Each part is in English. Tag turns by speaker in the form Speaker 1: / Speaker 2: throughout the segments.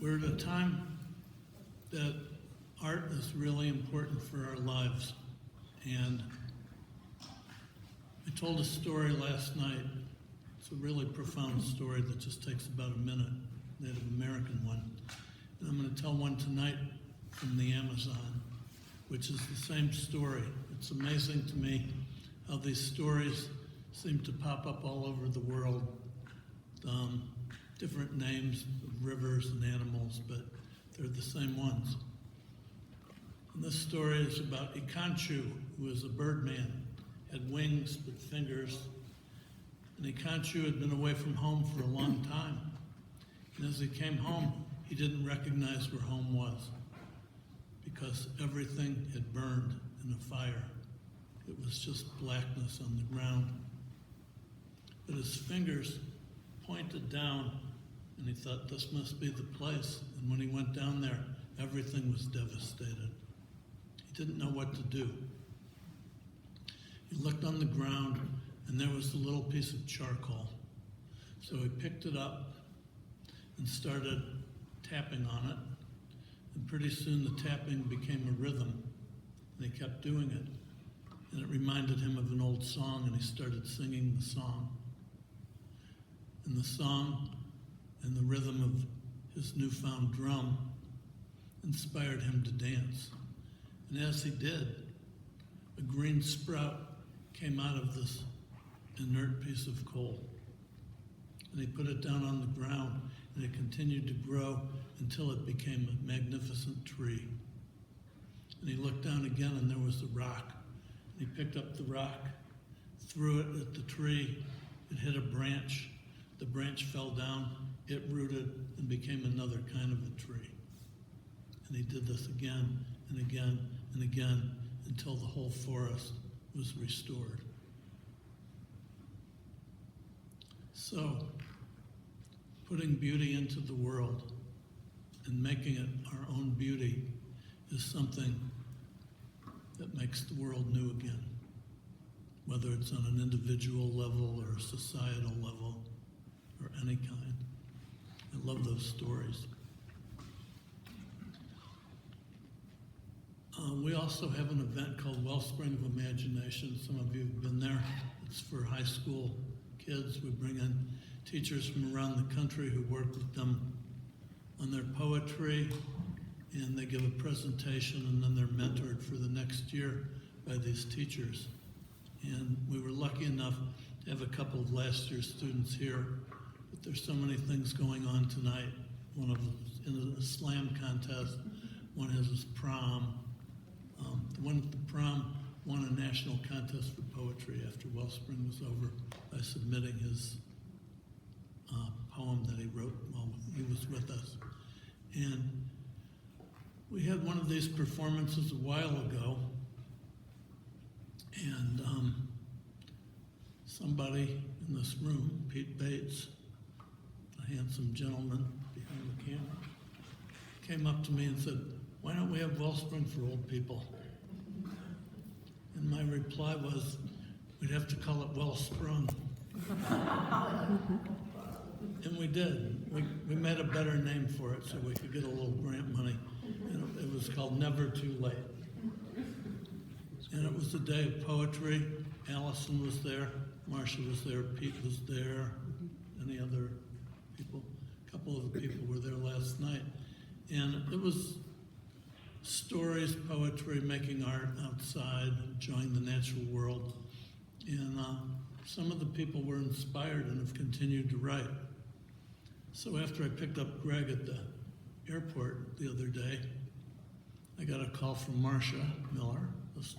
Speaker 1: We're at a time that art is really important for our lives. And I told a story last night. It's a really profound story that just takes about a minute, Native American one. And I'm going to tell one tonight from the Amazon, which is the same story. It's amazing to me how these stories seem to pop up all over the world. Different names of rivers and animals, but they're the same ones. And this story is about Ikanchu, who is a birdman, had wings but fingers. And Ikanchu had been away from home for a long time. And as he came home, he didn't recognize where home was because everything had burned in a fire. It was just blackness on the ground. But his fingers pointed down, and he thought, this must be the place. And when he went down there, everything was devastated. He didn't know what to do. He looked on the ground, and there was a little piece of charcoal. So he picked it up and started tapping on it. And pretty soon the tapping became a rhythm, and he kept doing it. And it reminded him of an old song, and he started singing the song. And the song and the rhythm of his newfound drum inspired him to dance. And as he did, a green sprout came out of this inert piece of coal. And he put it down on the ground, and it continued to grow until it became a magnificent tree. And he looked down again, and there was a rock. And he picked up the rock, threw it at the tree. It hit a branch. The branch fell down, it rooted, and became another kind of a tree. And he did this again and again and again until the whole forest was restored. So, putting beauty into the world and making it our own beauty is something that makes the world new again, whether it's on an individual level or a societal level or any kind. I love those stories. We also have an event called Wellspring of Imagination. Some of you have been there. It's for high school kids. We bring in teachers from around the country who work with them on their poetry, and they give a presentation, and then they're mentored for the next year by these teachers. And we were lucky enough to have a couple of last year's students here, but there's so many things going on tonight. One of them is in a slam contest, one has his prom. The one at the prom won a national contest for poetry after Wellspring was over by submitting his poem that he wrote while he was with us. And we had one of these performances a while ago, and somebody in this room, Pete Bates, a handsome gentleman behind the camera, came up to me and said, "Why don't we have Wellspring for old people?" And my reply was, we'd have to call it Wellsprung. And we did. We made a better name for it so we could get a little grant money. And it was called Never Too Late. And it was a day of poetry. Allison was there, Marcia was there, Pete was there, any other people? A couple of the people were there last night. And it was stories, poetry, making art outside, enjoying the natural world. And some of the people were inspired and have continued to write. So after I picked up Greg at the airport the other day, I got a call from Marcia Miller, this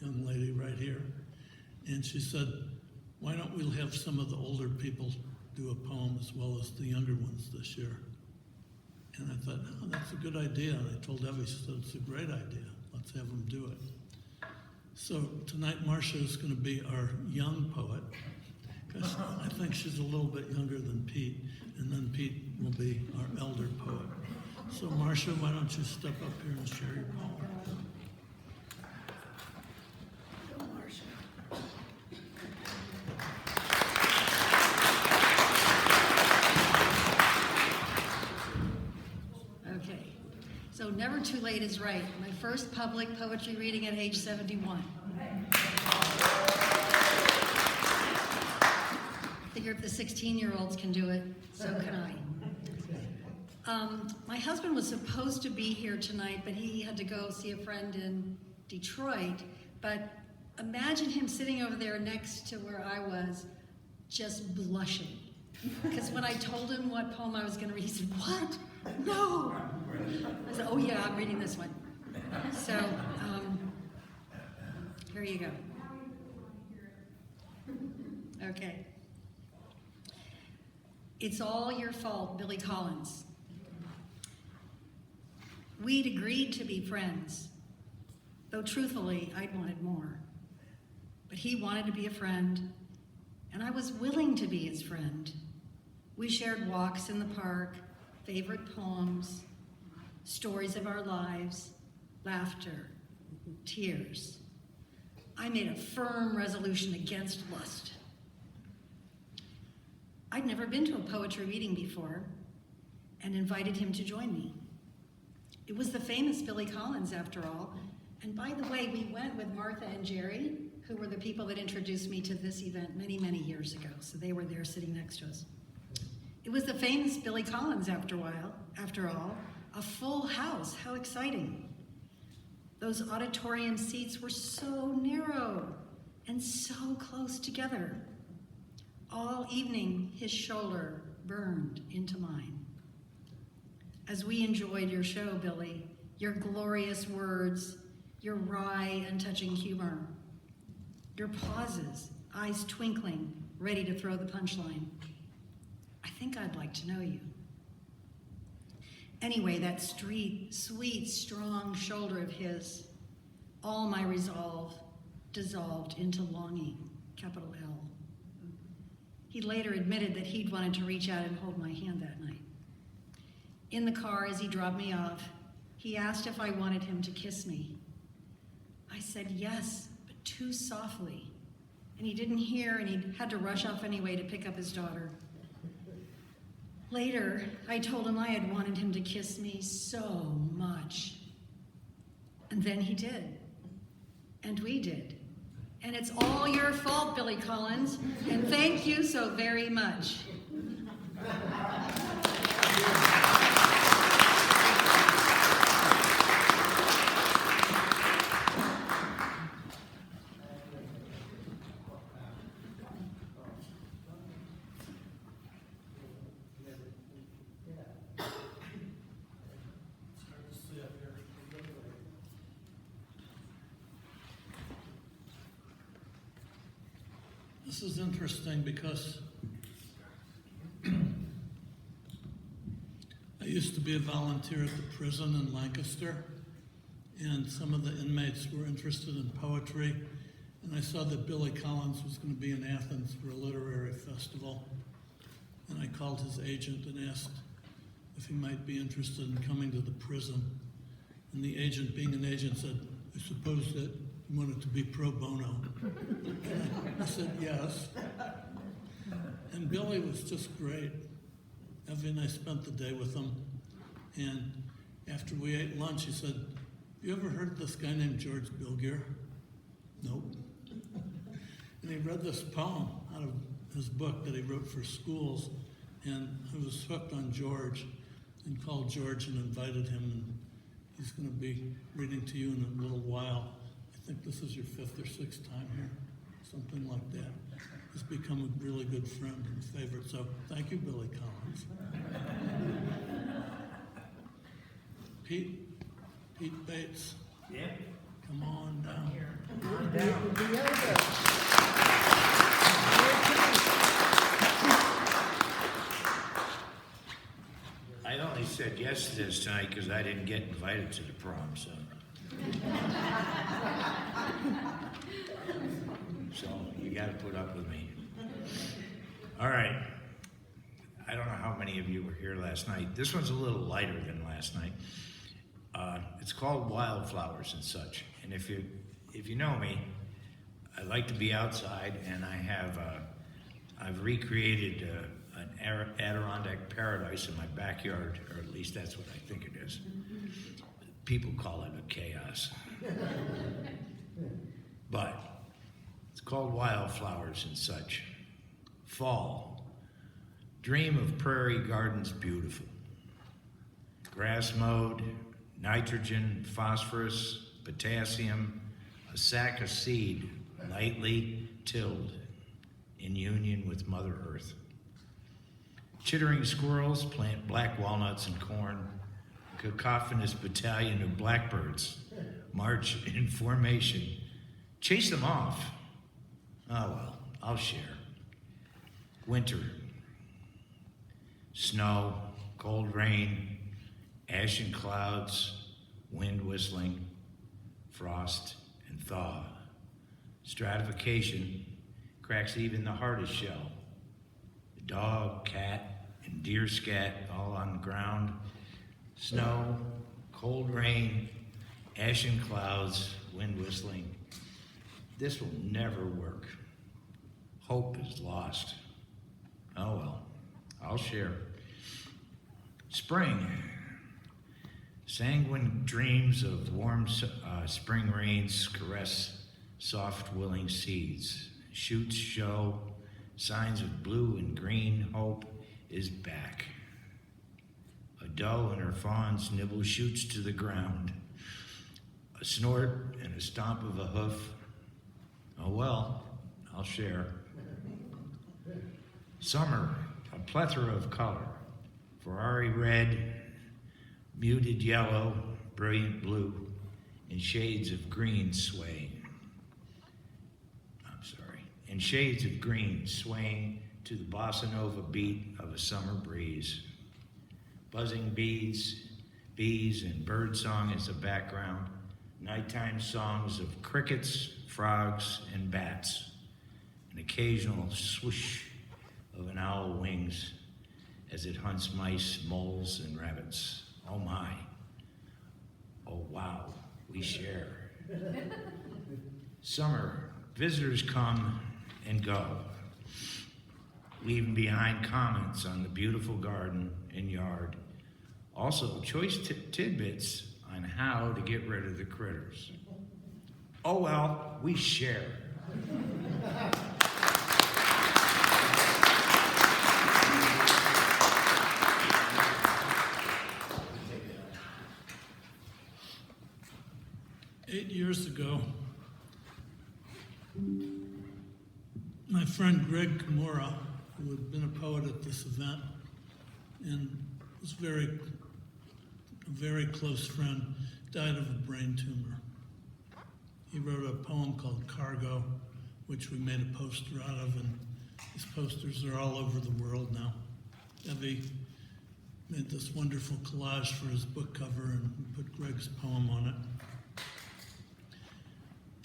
Speaker 1: young lady right here. And she said, "Why don't we have some of the older people do a poem as well as the younger ones this year?" And I thought, oh, that's a good idea. And I told Evie, she said, it's a great idea. Let's have them do it. So tonight, Marcia is going to be our young poet, because I think she's a little bit younger than Pete, and then Pete will be our elder poet. So Marcia, why don't you step up here and share your poem?
Speaker 2: too late is right. My first public poetry reading at age 71. Figure if the 16-year-olds can do it, so can I. My husband was supposed to be here tonight, but he had to go see a friend in Detroit. But imagine him sitting over there next to where I was, just blushing. Because when I told him what poem I was going to read, he said, "What? No!" I said, "Oh yeah, I'm reading this one." So, here you go. Okay. It's all your fault, Billy Collins. We'd agreed to be friends, though truthfully, I'd wanted more. But he wanted to be a friend, and I was willing to be his friend. We shared walks in the park, favorite poems, stories of our lives, laughter, tears. I made a firm resolution against lust. I'd never been to a poetry reading before and invited him to join me. It was the famous Billy Collins, after all. And by the way, we went with Martha and Jerry, who were the people that introduced me to this event many, many years ago. So they were there sitting next to us. It was the famous Billy Collins, after all. A full house, how exciting. Those auditorium seats were so narrow and so close together. All evening, his shoulder burned into mine. As we enjoyed your show, Billy, your glorious words, your wry and touching humor, your pauses, eyes twinkling, ready to throw the punchline. I think I'd like to know you. Anyway, that sweet, strong shoulder of his, all my resolve dissolved into longing, capital L. He later admitted that he'd wanted to reach out and hold my hand that night. In the car, as he dropped me off, he asked if I wanted him to kiss me. I said yes, but too softly. And he didn't hear, and he had to rush off anyway to pick up his daughter. Later, I told him I had wanted him to kiss me so much. And then he did. And we did. And it's all your fault, Billy Collins. And thank you so very much.
Speaker 1: This is interesting because I used to be a volunteer at the prison in Lancaster, and some of the inmates were interested in poetry, and I saw that Billy Collins was going to be in Athens for a literary festival, and I called his agent and asked if he might be interested in coming to the prison, and the agent, being an agent, said, "I suppose that you want it to be pro bono." And I said yes. And Billy was just great. Evie and I spent the day with him. And after we ate lunch, he said, "You ever heard of this guy named George Bilgere?" "Nope." And he read this poem out of his book that he wrote for schools. And I was hooked on George and called George and invited him. And he's going to be reading to you in a little while. I think this is your 5th or 6th time here, something like that. He's become a really good friend and favorite, so thank you, Billy Collins. Pete Bates.
Speaker 3: Yeah.
Speaker 1: Come on down.
Speaker 3: Come on down. I only said yes to this tonight because I didn't get invited to the prom, so. So you got to put up with me. All right. I don't know how many of you were here last night. This one's a little lighter than last night. It's called Wildflowers and Such. And if you know me, I like to be outside, and I've recreated an Adirondack paradise in my backyard, or at least that's what I think it is. People call it a chaos. But it's called Wildflowers and Such. Fall. Dream of prairie gardens beautiful. Grass mowed, nitrogen, phosphorus, potassium, a sack of seed lightly tilled in union with Mother Earth. Chittering squirrels plant black walnuts and corn. A cacophonous battalion of blackbirds march in formation. Chase them off. Oh well, I'll share. Winter. Snow, cold rain, ashen clouds, wind whistling, frost and thaw. Stratification cracks even the hardest shell. The dog, cat, and deer scat all on the ground. Snow, cold rain, ashen clouds, wind whistling. This will never work. Hope is lost. Oh well, I'll share. Spring. Sanguine dreams of warm spring rains caress soft willing seeds. Shoots show signs of blue and green. Hope is back. A doe and her fawns nibble shoots to the ground. A snort and a stomp of a hoof. Oh well, I'll share. Summer, a plethora of color. Ferrari red, muted yellow, brilliant blue, and shades of green swaying. And shades of green swaying to the bossa nova beat of a summer breeze. Buzzing bees, and birdsong as a background. Nighttime songs of crickets, frogs, and bats. An occasional swoosh of an owl wings as it hunts mice, moles, and rabbits. Oh my. Oh wow, we share. Summer, visitors come and go, leaving behind comments on the beautiful garden and yard. Also, choice tidbits on how to get rid of the critters. Oh well, we share.
Speaker 1: Eight years ago, my friend Greg Kimura, who had been a poet at this event and was a very close friend, died of a brain tumor. He wrote a poem called Cargo, which we made a poster out of, and these posters are all over the world now. Evie made this wonderful collage for his book cover and put Greg's poem on it.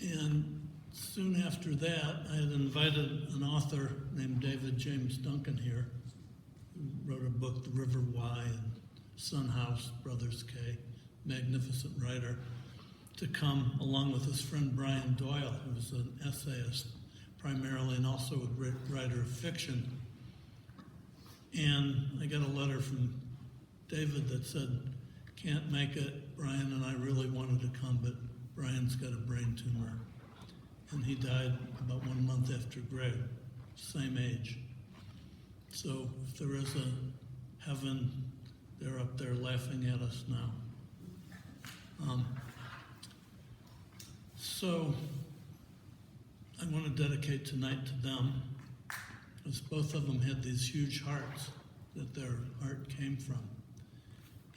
Speaker 1: And soon after that, I had invited an author named David James Duncan here, who wrote a book, The River Wye and Sun House, Brothers K, magnificent writer, to come along with his friend Brian Doyle, who was an essayist primarily and also a great writer of fiction. And I got a letter from David that said, can't make it, Brian and I really wanted to come, but Brian's got a brain tumor. And he died about 1 month after Greg, same age. So if there is a heaven, they're up there laughing at us now. So I want to dedicate tonight to them, because both of them had these huge hearts that their art came from.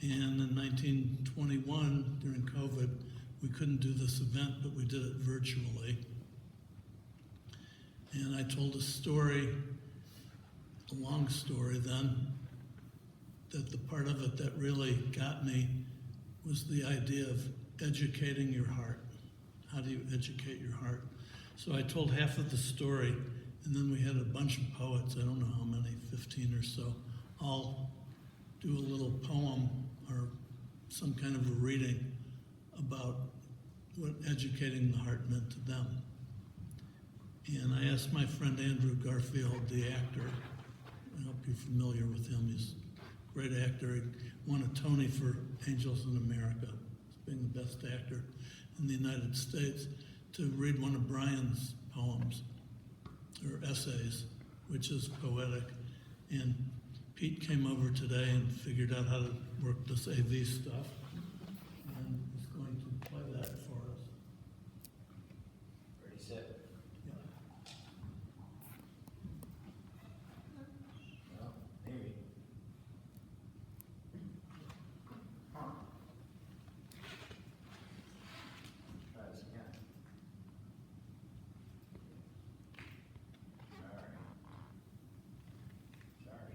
Speaker 1: And in 1921, during COVID, we couldn't do this event, but we did it virtually. And I told a story, a long story then, that the part of it that really got me was the idea of educating your heart. How do you educate your heart? So I told half of the story, and then we had a bunch of poets, I don't know how many, 15 or so, all do a little poem or some kind of a reading about what educating the heart meant to them. And I asked my friend Andrew Garfield, the actor, I hope you're familiar with him, he's a great actor. He won a Tony for Angels in America, being the best actor in the United States, to read one of Brian's poems or essays, which is poetic. And Pete came over today and figured out how to work this AV stuff, and is going to play that for us.
Speaker 3: Ready, set.
Speaker 1: Yeah.
Speaker 3: Well, maybe. Try this again. All right. Sorry.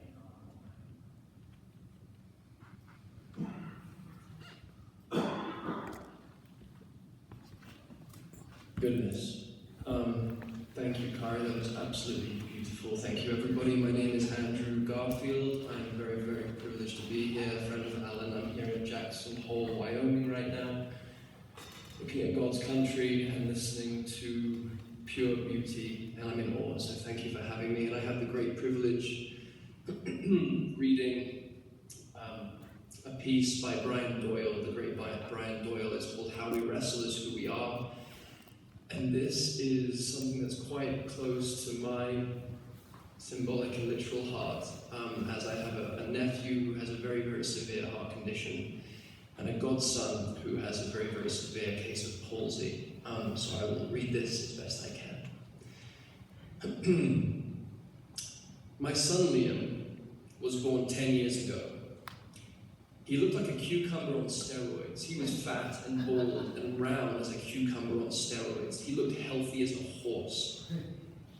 Speaker 4: Goodness. Thank you, Kari. That was absolutely beautiful. Thank you, everybody. My name is Andrew Garfield. I'm very, very privileged to be here. A friend of Alan. I'm here in Jackson Hole, Wyoming right now, looking at God's country and listening to pure beauty. And I'm in awe, so thank you for having me. And I have the great privilege reading a piece by Brian Doyle, the great Brian Doyle. It's called How We Wrestle is Who We Are. And this is something that's quite close to my symbolic and literal heart, as I have a nephew who has a very, very severe heart condition, and a godson who has a very, very severe case of palsy. So I will read this as best I can. My son Liam was born 10 years ago. He looked like a cucumber on steroids. He was fat and bald and round as a cucumber on steroids. He looked healthy as a horse.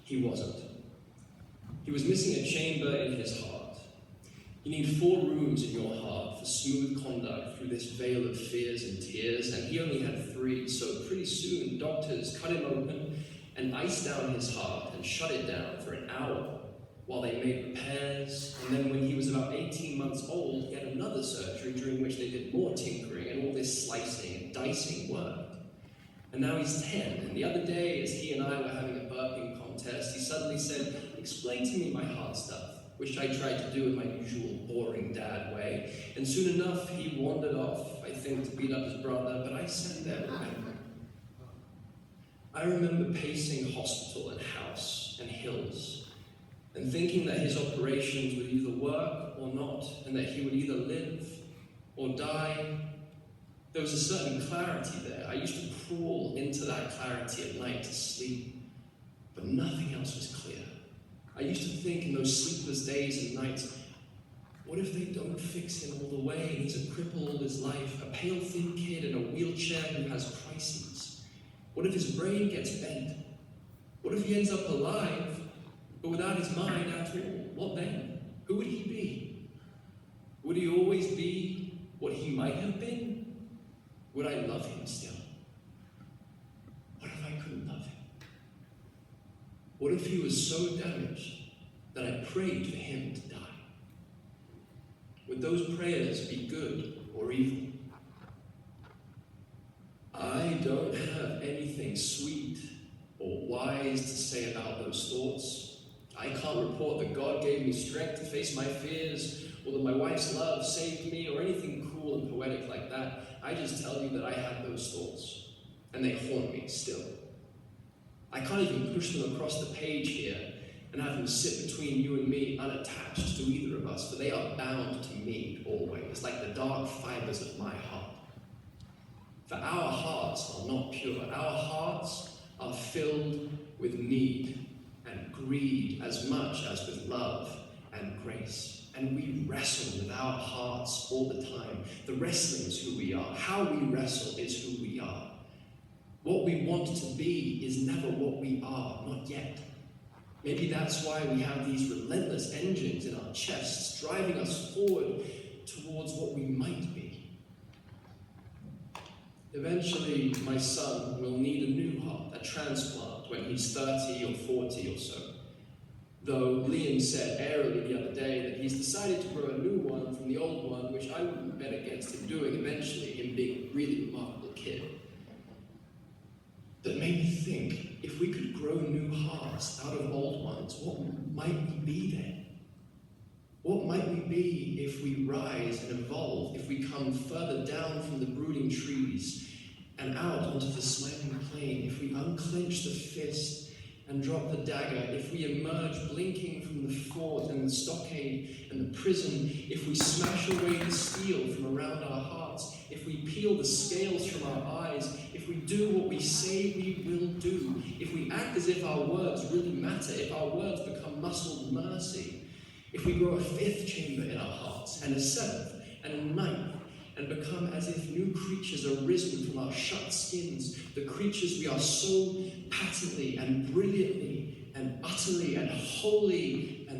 Speaker 4: He wasn't. He was missing a chamber in his heart. You need 4 rooms in your heart for smooth conduct through this veil of fears and tears, and he only had 3, so pretty soon doctors cut him open and iced down his heart and shut it down for an hour while they made repairs. And then when he was about 18 months old, he had another surgery during which they did more tinkering and all this slicing and dicing work. And now he's 10, and the other day, as he and I were having a burping contest, he suddenly said, "Explain to me my heart stuff," which I tried to do in my usual boring dad way. And soon enough, he wandered off, I think, to beat up his brother, but I sat there remembering. I remember pacing hospital and house and hills, and thinking that his operations would either work or not, and that he would either live or die. There was a certain clarity there. I used to crawl into that clarity at night to sleep, but nothing else was clear. I used to think in those sleepless days and nights, what if they don't fix him all the way and he's a cripple all his life, a pale thin kid in a wheelchair who has crises? What if his brain gets bent? What if he ends up alive, but without his mind at all? What then? Who would he be? Would he always be what he might have been? Would I love him still? What if I couldn't love him? What if he was so damaged that I prayed for him to die? Would those prayers be good or evil? I don't have anything sweet or wise to say about those thoughts. I can't report that God gave me strength to face my fears, or that my wife's love saved me, or anything cool and poetic like that. I just tell you that I had those thoughts, and they haunt me still. I can't even push them across the page here and have them sit between you and me, unattached to either of us, for they are bound to me always, like the dark fibers of my heart. For our hearts are not pure. Our hearts are filled with need and greed as much as with love and grace. And we wrestle with our hearts all the time. The wrestling is who we are. How we wrestle is who we are. What we want to be is never what we are, not yet. Maybe that's why we have these relentless engines in our chests driving us forward towards what we might be. Eventually, my son will need a new heart, a transplant, when he's 30 or 40 or so. Though Liam said airily the other day that he's decided to grow a new one from the old one, which I wouldn't bet against him doing eventually, him being a really remarkable kid. That made me think, if we could grow new hearts out of old ones, what might we be then? What might we be if we rise and evolve, if we come further down from the brooding trees and out onto the smiling plain, if we unclench the fist and drop the dagger, if we emerge blinking from the fort and the stockade and the prison, if we smash away the steel from around our hearts, if we peel the scales from our eyes, if we do what we say we will do, if we act as if our words really matter, if our words become muscled mercy, if we grow a fifth chamber in our hearts, and a seventh, and a ninth, and become as if new creatures are risen from our shut skins, the creatures we are so patently and brilliantly and utterly and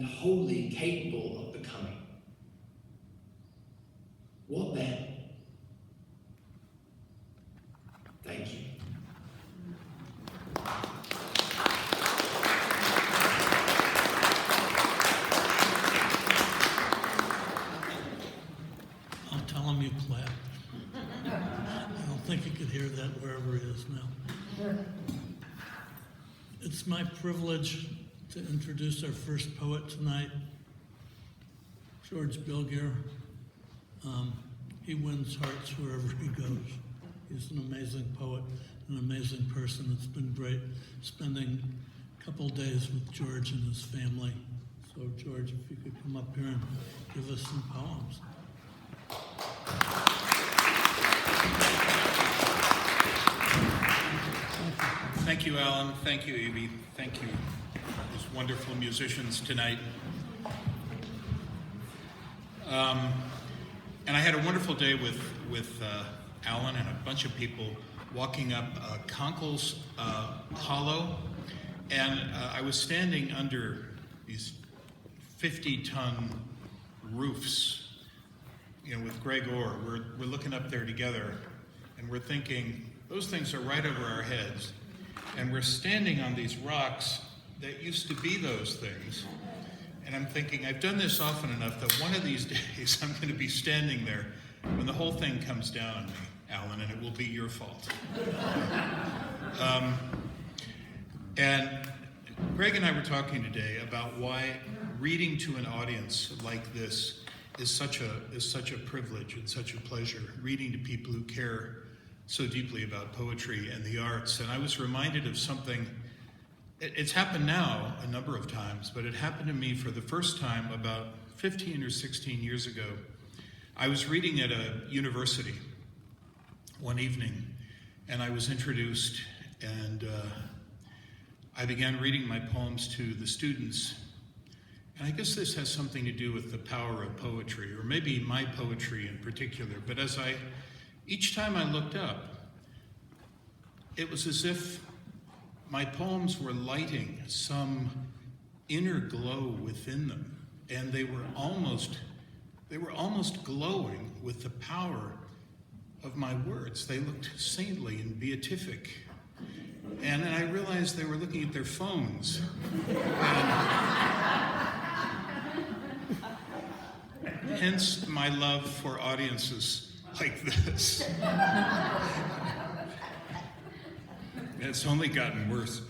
Speaker 4: wholly capable of becoming. What then? Thank you.
Speaker 1: I'll tell him you clapped. I don't think he could hear that wherever he is now. It's my privilege to introduce our first poet tonight, George Bilgere. He wins hearts wherever he goes. He's an amazing poet, an amazing person. It's been great spending a couple days with George and his family. So George, if you could come up here and give us some poems.
Speaker 5: Thank you, Alan. Thank you, Evie. Thank you, these wonderful musicians tonight. And I had a wonderful day with Alan and a bunch of people walking up Conkle's Hollow, and I was standing under these 50-ton roofs, with Greg Orr. We're looking up there together, and we're thinking, those things are right over our heads, and we're standing on these rocks that used to be those things. And I'm thinking, I've done this often enough that one of these days I'm going to be standing there when the whole thing comes down on me, Alan, and it will be your fault. And Greg and I were talking today about why reading to an audience like this is such a privilege and such a pleasure, reading to people who care so deeply about poetry and the arts. And I was reminded of something. It's happened now a number of times, but it happened to me for the first time about 15 or 16 years ago. I was reading at a university one evening, and I was introduced, and I began reading my poems to the students. And I guess this has something to do with the power of poetry, or maybe my poetry in particular. But each time I looked up, it was as if my poems were lighting some inner glow within them, and they were almost glowing with the power of my words. They looked saintly and beatific. And then I realized they were looking at their phones. And hence my love for audiences like this. It's only gotten worse.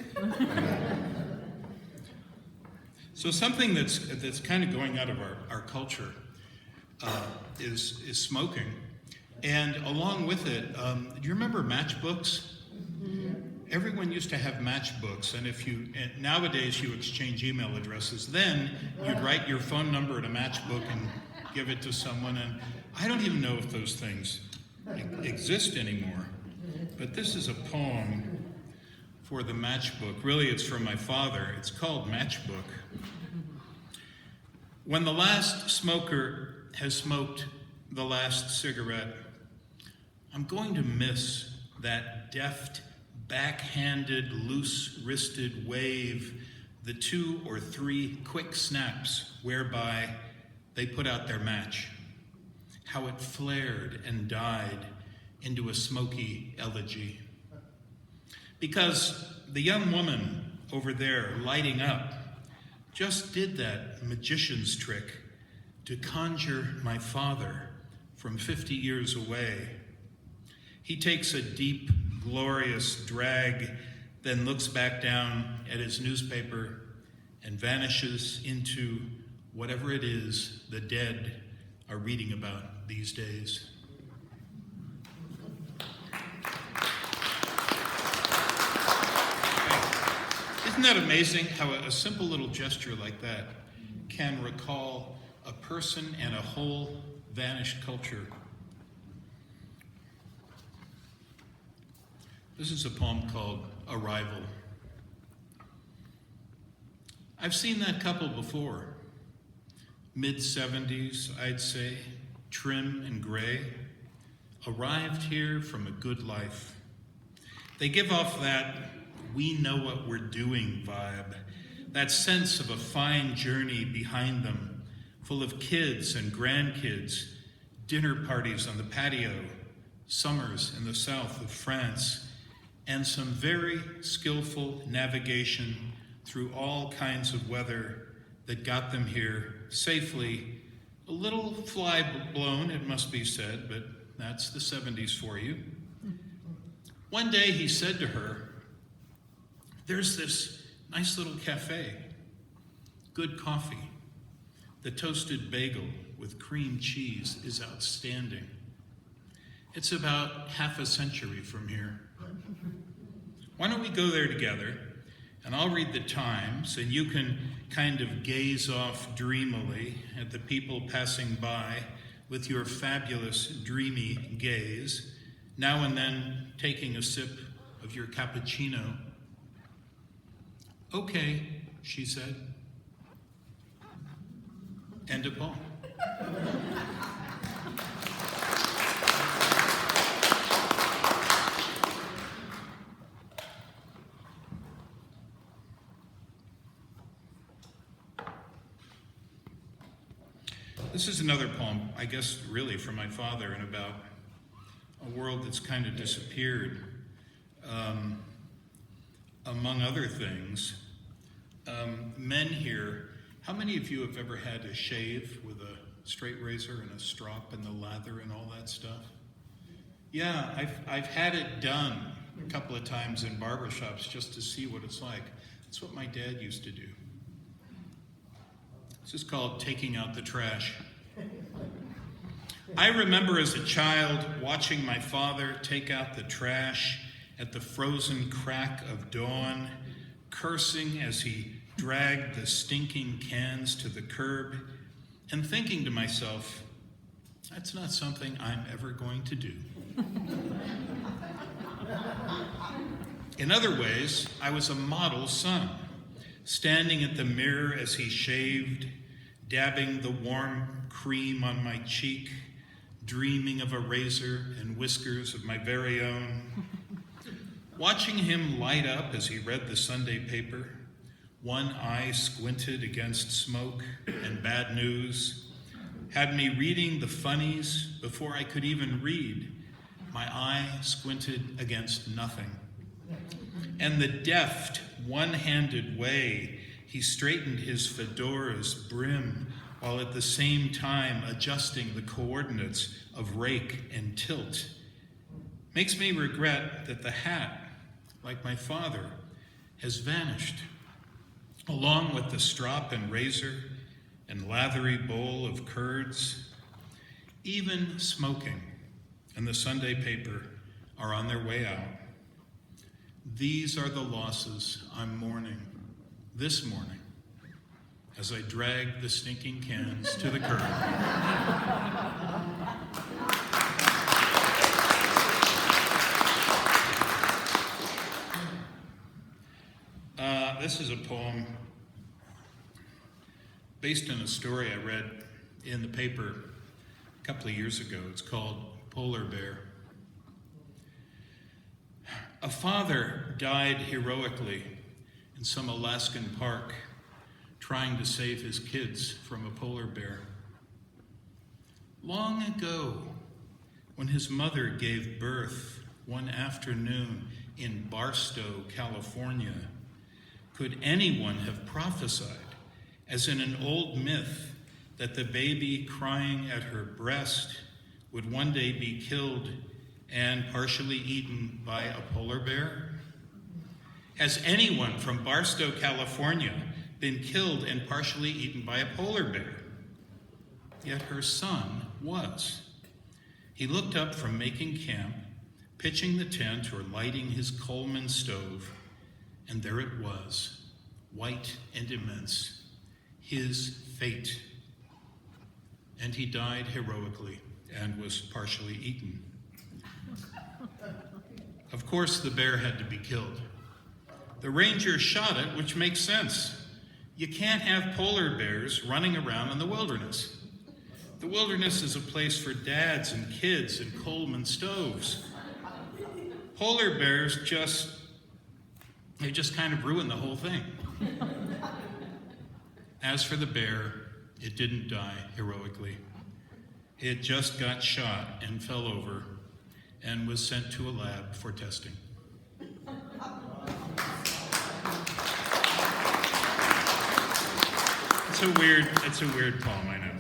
Speaker 5: So something that's kind of going out of our culture is smoking, and along with it, do you remember matchbooks? Mm-hmm. Everyone used to have matchbooks, and nowadays you exchange email addresses. Then you'd write your phone number in a matchbook and give it to someone, and I don't even know if those things exist anymore. But this is a poem for the matchbook. Really, it's from my father. It's called Matchbook. When the last smoker has smoked the last cigarette, I'm going to miss that deft, backhanded, loose-wristed wave, the 2 or 3 quick snaps whereby they put out their match, how it flared and died into a smoky elegy. Because the young woman over there lighting up just did that magician's trick to conjure my father from 50 years away. He takes a deep, glorious drag, then looks back down at his newspaper and vanishes into whatever it is the dead are reading about these days. Isn't that amazing how a simple little gesture like that can recall a person and a whole vanished culture? This is a poem called Arrival. I've seen that couple before. Mid-70s, I'd say, trim and gray, arrived here from a good life. They give off that we know what we're doing vibe, that sense of a fine journey behind them, full of kids and grandkids, dinner parties on the patio, summers in the south of France, and some very skillful navigation through all kinds of weather that got them here safely. A little fly blown, it must be said, but that's the 70s for you. One day he said to her, "There's this nice little cafe, good coffee. The toasted bagel with cream cheese is outstanding. It's about half a century from here. Why don't we go there together, and I'll read the Times, and you can kind of gaze off dreamily at the people passing by with your fabulous, dreamy gaze, now and then taking a sip of your cappuccino." "Okay," she said. End of poem. This is another poem, I guess, really from my father, and about a world that's kind of disappeared. Among other things, men here, how many of you have ever had to shave with a straight razor and a strop and the lather and all that stuff? Yeah, I've had it done a couple of times in barbershops just to see what it's like. That's what my dad used to do. This is called taking out the trash. I remember as a child watching my father take out the trash at the frozen crack of dawn, cursing as he dragged the stinking cans to the curb, and thinking to myself, that's not something I'm ever going to do. In other ways, I was a model son, standing at the mirror as he shaved, dabbing the warm cream on my cheek, dreaming of a razor and whiskers of my very own. Watching him light up as he read the Sunday paper, one eye squinted against smoke and bad news, had me reading the funnies before I could even read. My eye squinted against nothing. And the deft, one-handed way he straightened his fedora's brim while at the same time adjusting the coordinates of rake and tilt makes me regret that the hat, like my father, has vanished, along with the strop and razor and lathery bowl of curds. Even smoking and the Sunday paper are on their way out. These are the losses I'm mourning this morning as I drag the stinking cans to the curb. This is a poem based on a story I read in the paper a couple of years ago. It's called Polar Bear. A father died heroically in some Alaskan park trying to save his kids from a polar bear. Long ago, when his mother gave birth one afternoon in Barstow, California, could anyone have prophesied, as in an old myth, that the baby crying at her breast would one day be killed and partially eaten by a polar bear? Has anyone from Barstow, California been killed and partially eaten by a polar bear. Yet her son was. He looked up from making camp, pitching the tent or lighting his Coleman stove, and there it was, white and immense, his fate. And he died heroically and was partially eaten. Of course, the bear had to be killed. The ranger shot it, which makes sense. You can't have polar bears running around in the wilderness. The wilderness is a place for dads and kids and Coleman stoves. Polar bears just kind of ruin the whole thing. As for the bear, it didn't die heroically. It just got shot and fell over and was sent to a lab for testing. It's a weird poem, I know.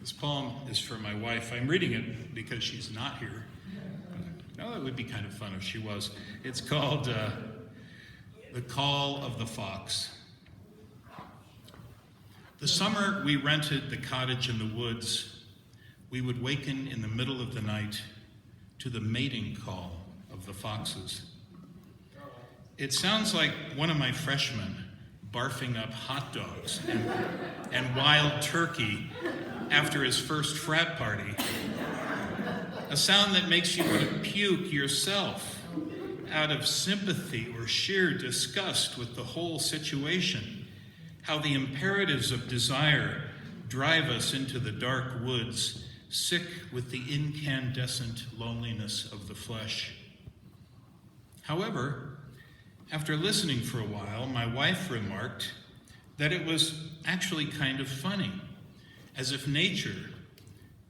Speaker 5: This poem is for my wife. I'm reading it because she's not here. No, it would be kind of fun if she was. It's called The Call of the Fox. The summer we rented the cottage in the woods, we would waken in the middle of the night to the mating call of the foxes. It sounds like one of my freshmen barfing up hot dogs and wild turkey after his first frat party. A sound that makes you want to puke yourself out of sympathy or sheer disgust with the whole situation. How the imperatives of desire drive us into the dark woods, sick with the incandescent loneliness of the flesh. However, after listening for a while, my wife remarked that it was actually kind of funny, as if nature,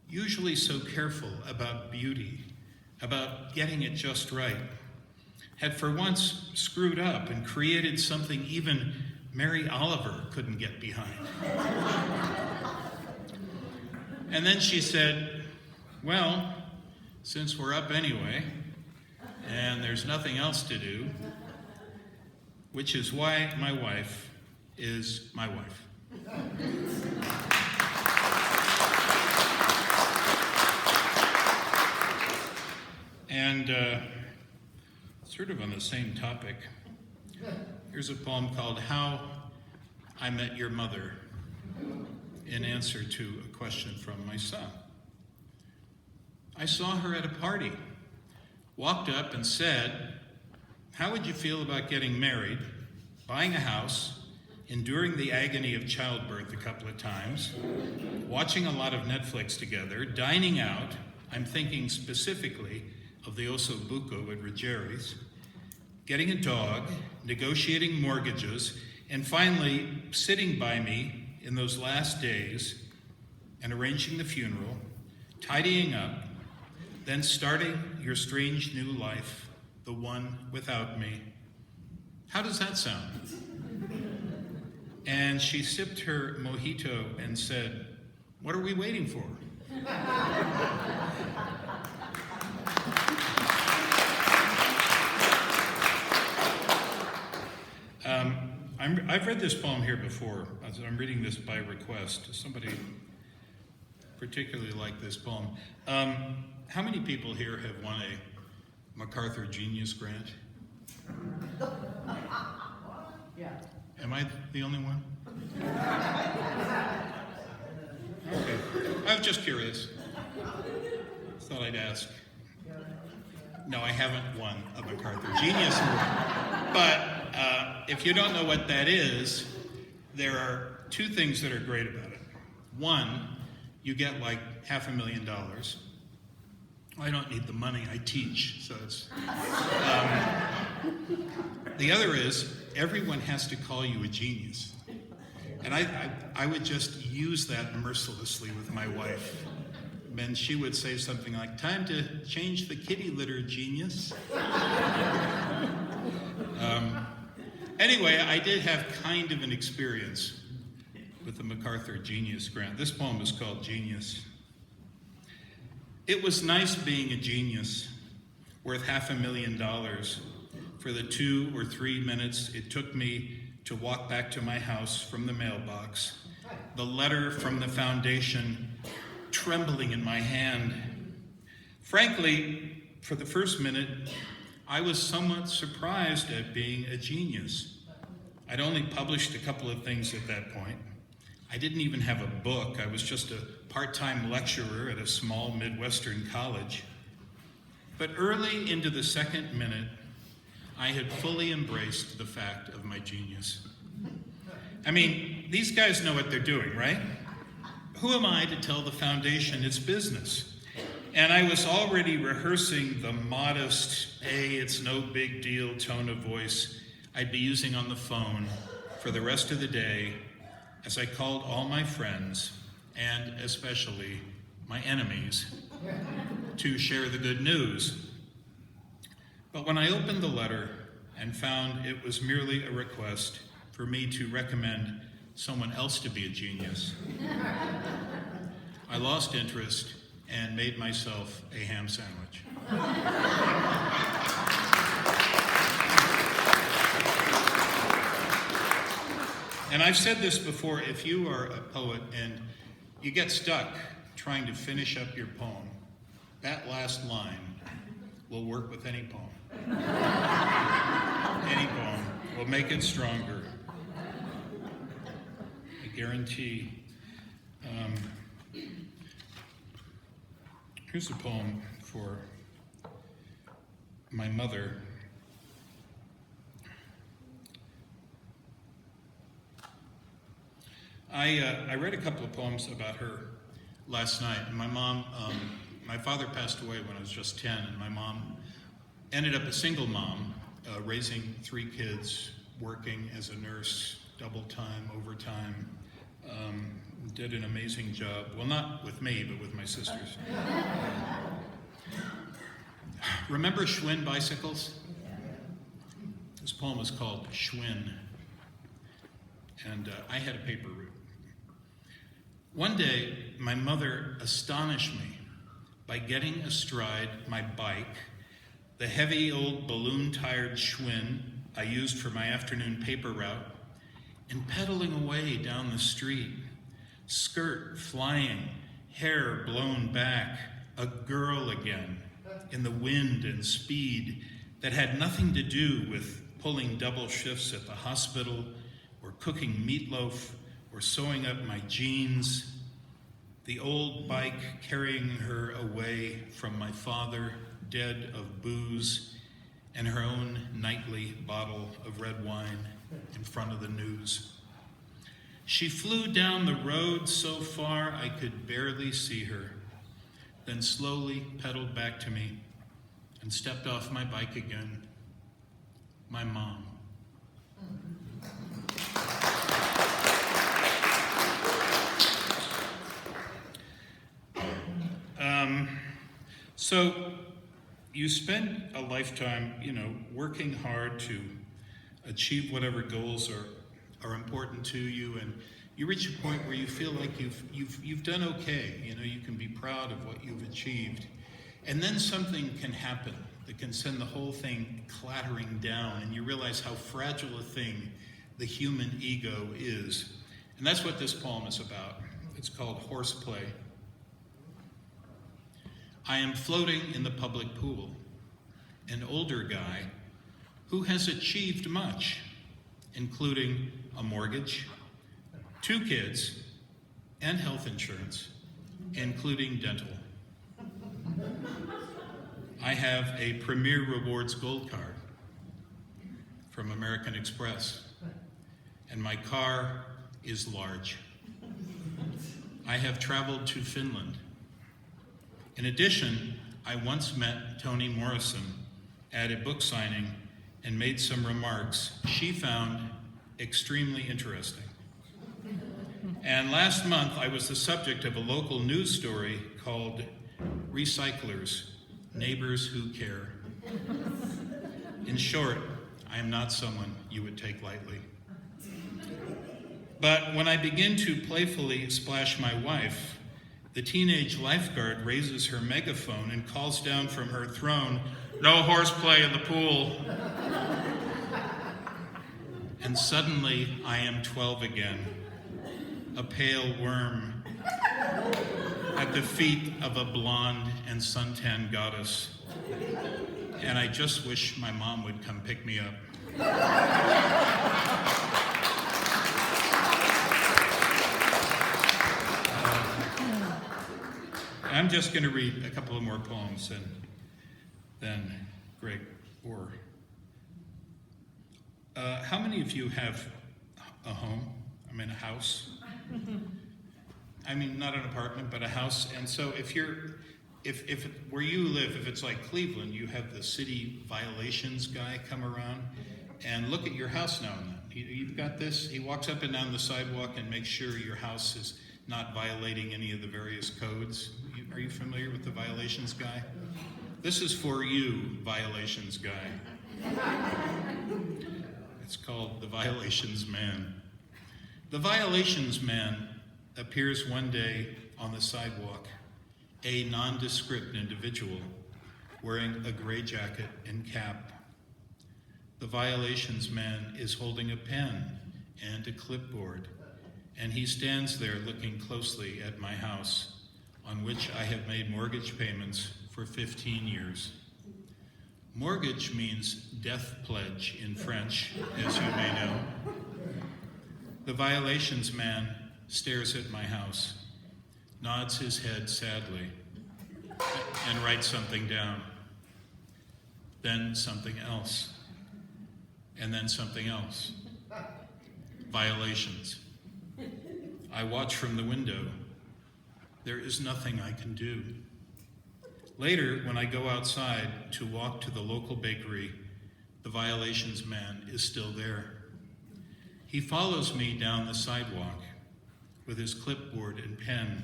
Speaker 5: usually so careful about beauty, about getting it just right, had for once screwed up and created something even Mary Oliver couldn't get behind. And then she said, well, since we're up anyway, and there's nothing else to do, which is why my wife is my wife. And sort of on the same topic, here's a poem called How I Met Your Mother, in answer to a question from my son. I saw her at a party, walked up and said, how would you feel about getting married, buying a house, enduring the agony of childbirth a couple of times, watching a lot of Netflix together, dining out, I'm thinking specifically of the Osso Buco at Ruggieri's, getting a dog, negotiating mortgages, and finally sitting by me in those last days and arranging the funeral, tidying up, then starting your strange new life, the one without me. How does that sound? And she sipped her mojito and said, what are we waiting for? I've read this poem here before. I'm reading this by request. Somebody particularly liked this poem. How many people here have won a MacArthur Genius Grant?
Speaker 6: Yeah.
Speaker 5: Am I the only one? Okay. I was just curious. Thought I'd ask. No, I haven't won a MacArthur Genius Award. But if you don't know what that is, there are two things that are great about it. One, you get like $500,000. I don't need the money, I teach, so it's... the other is, everyone has to call you a genius. And I would just use that mercilessly with my wife. And she would say something like, time to change the kitty litter, genius. Anyway, I did have kind of an experience with the MacArthur Genius Grant. This poem is called Genius. It was nice being a genius, worth $500,000, for the 2 or 3 minutes it took me to walk back to my house from the mailbox, the letter from the foundation trembling in my hand. Frankly, for the first minute, I was somewhat surprised at being a genius. I'd only published a couple of things at that point. I didn't even have a book. I was just a part-time lecturer at a small Midwestern college. But early into the second minute, I had fully embraced the fact of my genius. I mean, these guys know what they're doing, right? Who am I to tell the foundation its business? And I was already rehearsing the modest, hey, it's no big deal tone of voice I'd be using on the phone for the rest of the day as I called all my friends, and especially my enemies, to share the good news. But when I opened the letter and found it was merely a request for me to recommend someone else to be a genius, I lost interest and made myself a ham sandwich. And I've said this before, if you are a poet and you get stuck trying to finish up your poem, that last line will work with any poem. Any poem will make it stronger. I guarantee. Here's a poem for my mother. I read a couple of poems about her last night. And my mom, my father passed away when I was just 10, and my mom ended up a single mom, raising 3 kids, working as a nurse, double time, overtime. Did an amazing job. Well, not with me, but with my sisters. Remember Schwinn bicycles? This poem is called Schwinn. And I had a paper route. One day, my mother astonished me by getting astride my bike, the heavy old balloon-tired Schwinn I used for my afternoon paper route, and pedaling away down the street, skirt flying, hair blown back, a girl again, in the wind and speed that had nothing to do with pulling double shifts at the hospital or cooking meatloaf or sewing up my jeans. The old bike carrying her away from my father, dead of booze, and her own nightly bottle of red wine in front of the news. She flew down the road so far I could barely see her, then slowly pedaled back to me and stepped off my bike again. My mom. So you spend a lifetime, working hard to achieve whatever goals are important to you, and you reach a point where you feel like you've done okay. You can be proud of what you've achieved, and then something can happen that can send the whole thing clattering down, and you realize how fragile a thing the human ego is. And that's what this poem is about. It's called Horseplay. I am floating in the public pool, an older guy who has achieved much, including a mortgage, 2 kids, and health insurance, including dental. I have a Premier Rewards Gold Card from American Express, and my car is large. I have traveled to Finland. In addition, I once met Toni Morrison at a book signing and made some remarks she found extremely interesting. And last month, I was the subject of a local news story called Recyclers, Neighbors Who Care. In short, I am not someone you would take lightly. But when I begin to playfully splash my wife, the teenage lifeguard raises her megaphone and calls down from her throne, No horseplay in the pool. And suddenly I am 12 again, a pale worm at the feet of a blonde and suntan goddess. And I just wish my mom would come pick me up. I'm just going to read a couple of more poems and then Greg or how many of you have a home? I mean, a house? I mean, not an apartment, but a house. And so if where you live, if it's like Cleveland, you have the city violations guy come around and look at your house now and then. You've got this. He walks up and down the sidewalk and makes sure your house is not violating any of the various codes. Are you familiar with the violations guy? This is for you, violations guy. It's called the Violations Man. The Violations Man appears one day on the sidewalk, a nondescript individual wearing a gray jacket and cap. The Violations Man is holding a pen and a clipboard, and he stands there looking closely at my house, on which I have made mortgage payments for 15 years. Mortgage means death pledge in French, as you may know. The Violations Man stares at my house, nods his head sadly, and writes something down. Then something else. And then something else. Violations. I watch from the window. There is nothing I can do. Later, when I go outside to walk to the local bakery, the Violations Man is still there. He follows me down the sidewalk with his clipboard and pen,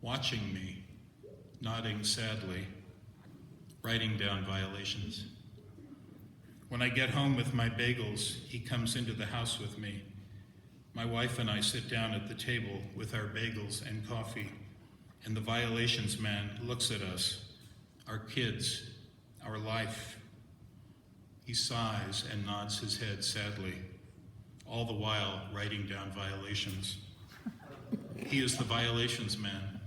Speaker 5: watching me, nodding sadly, writing down violations. When I get home with my bagels, he comes into the house with me. My wife and I sit down at the table with our bagels and coffee, and the Violations Man looks at us, our kids, our life. He sighs and nods his head sadly, all the while writing down violations. He is the Violations Man,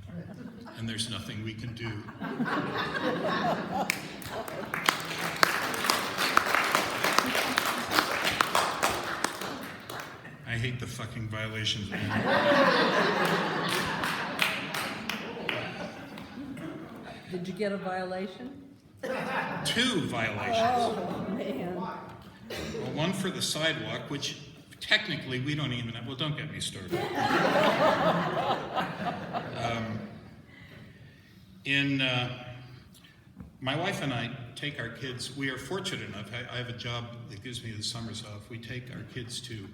Speaker 5: and there's nothing we can do. I hate the fucking Violations Man.
Speaker 6: Did you get a violation?
Speaker 5: 2 violations.
Speaker 6: Oh, man.
Speaker 5: Well, one for the sidewalk, which technically we don't even have. Well, don't get me started. My wife and I take our kids, we are fortunate enough, I have a job that gives me the summers off. We take our kids to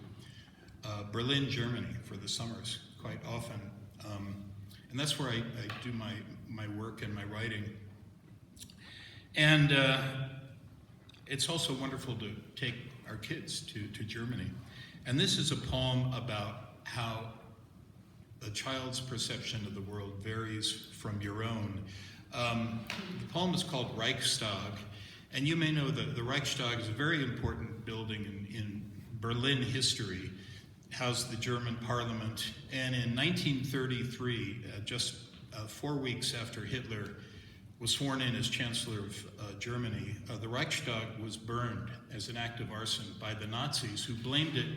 Speaker 5: Berlin, Germany for the summers quite often. And that's where I do my work and my writing. And it's also wonderful to take our kids to Germany. And this is a poem about how a child's perception of the world varies from your own. The poem is called Reichstag, and you may know that the Reichstag is a very important building in Berlin history. It housed the German parliament, and in 1933, just 4 weeks after Hitler was sworn in as Chancellor of Germany, the Reichstag was burned as an act of arson by the Nazis, who blamed it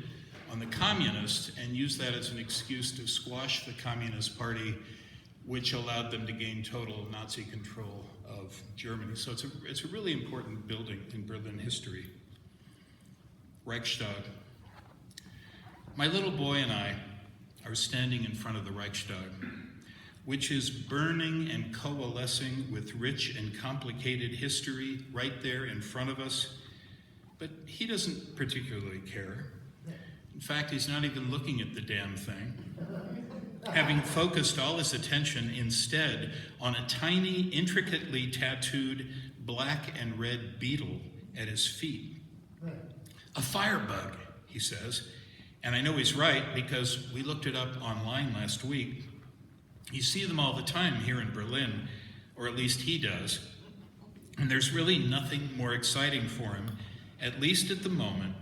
Speaker 5: on the communists and used that as an excuse to squash the Communist Party, which allowed them to gain total Nazi control of Germany. So it's a really important building in Berlin history. Reichstag. My little boy and I are standing in front of the Reichstag, which is burning and coalescing with rich and complicated history right there in front of us. But he doesn't particularly care. In fact, he's not even looking at the damn thing, having focused all his attention instead on a tiny, intricately tattooed black and red beetle at his feet. A firebug, he says. And I know he's right because we looked it up online last week. You see them all the time here in Berlin, or at least he does. And there's really nothing more exciting for him, at least at the moment,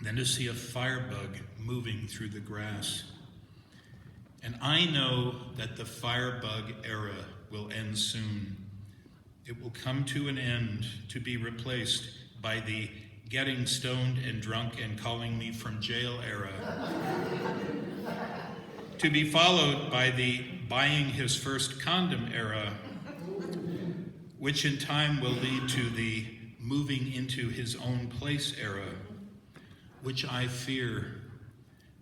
Speaker 5: than to see a firebug moving through the grass. And I know that the firebug era will end soon. It will come to an end to be replaced by the getting stoned and drunk and calling me from jail era, to be followed by the buying his first condom era, which in time will lead to the moving into his own place era, which I fear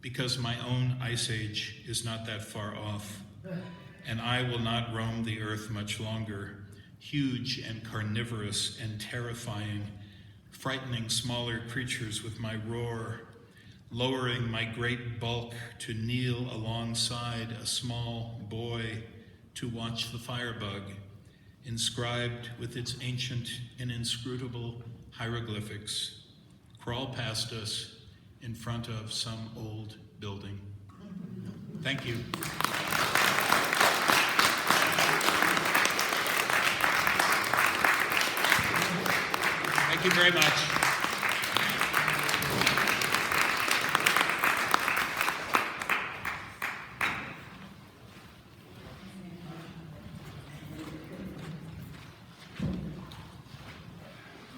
Speaker 5: because my own ice age is not that far off, and I will not roam the earth much longer, huge and carnivorous and terrifying, frightening smaller creatures with my roar, lowering my great bulk to kneel alongside a small boy to watch the firebug, inscribed with its ancient and inscrutable hieroglyphics, crawl past us in front of some old building. Thank you. Thank you very much.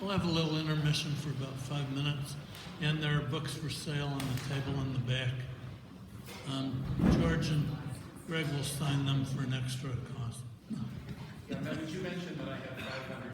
Speaker 1: We'll have a little intermission for about 5 minutes, and there are books for sale on the table in the back. George and Greg will sign them for an extra cost.
Speaker 7: Yeah, now, did you mention that I have 500